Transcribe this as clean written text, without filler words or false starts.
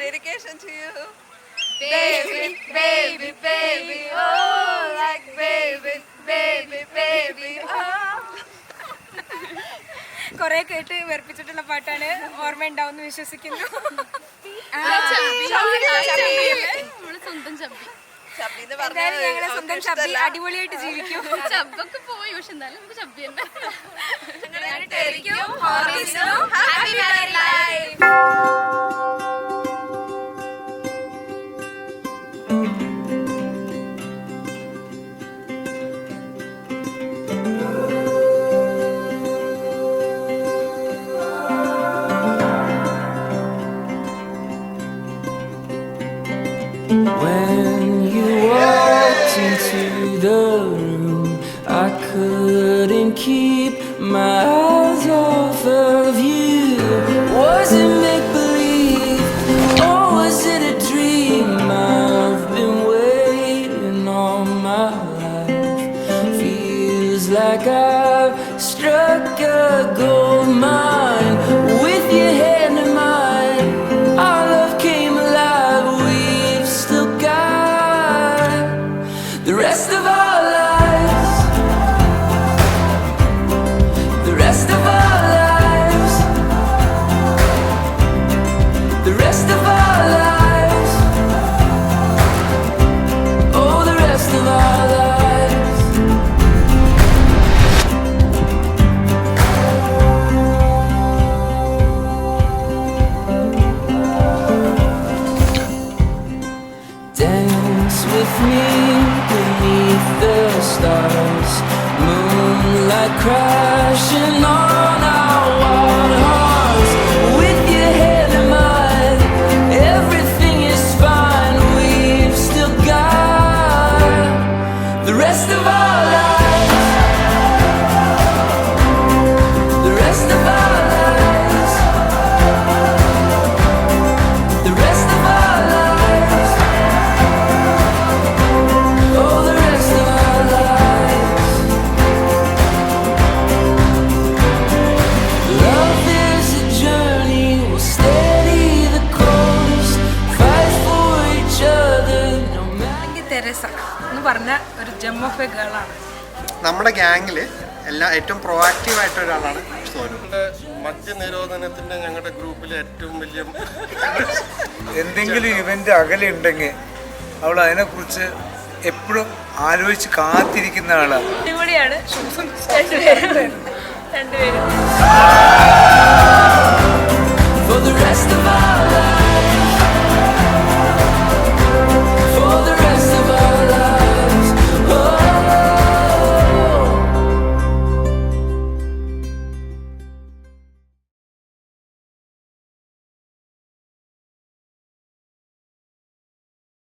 dedication to you. Baby, baby, baby, oh, like baby, baby, baby, oh. കുറെ കേട്ട് വെറുപ്പിച്ചിട്ടുള്ള പാട്ടാണ്, ഓർമ്മ ഉണ്ടാവും വിശ്വസിക്കുന്നു. ഞങ്ങളെ സ്വന്തം ചബ്ബി അടിപൊളിയായിട്ട് ജീവിക്കും. ചബ്ബൊക്കെ പോയി, പക്ഷെ എന്നാലും നമുക്ക് ചബ്ബി തന്നെ. When you walked into the room, I couldn't keep my eyes off of you. Was it make-believe or was it a dream? I've been waiting all my life. Feels like I've struck a gold mine. With your hand in mine, our love came alive. We've still got the rest of our lives, the rest of our lives, the rest of our lives, oh, the rest of our lives. Dance with me beneath the stars, moonlight crashing on our wild hearts. With your head in mine, everything is fine. We've still got the rest of our lives, the rest of our lives, the rest of our lives, oh, the rest of our lives. Love is a journey, we'll steady the course, fight for each other no matter. Teresa എന്ന് പറഞ്ഞ ഒരു gem of A girl ആണ്. നമ്മുടെ ഗ്യാങ്ങിൽ ഏറ്റവും proactive ആയിട്ട് ഒരാളാണ് സോനു. മദ്യനിരോധനത്തിന്റെ ഞങ്ങളുടെ ഗ്രൂപ്പിലെ ഏറ്റവും വലിയ എന്തെങ്കിലും ഇവന്റ് അകലെ ഉണ്ടെങ്കിൽ അവൾ അതിനെക്കുറിച്ച് എപ്പോഴും ആലോചിച്ച് കാത്തിരിക്കുന്ന ആളാണ്. അടിപൊളിയാണ് രണ്ടുപേരും.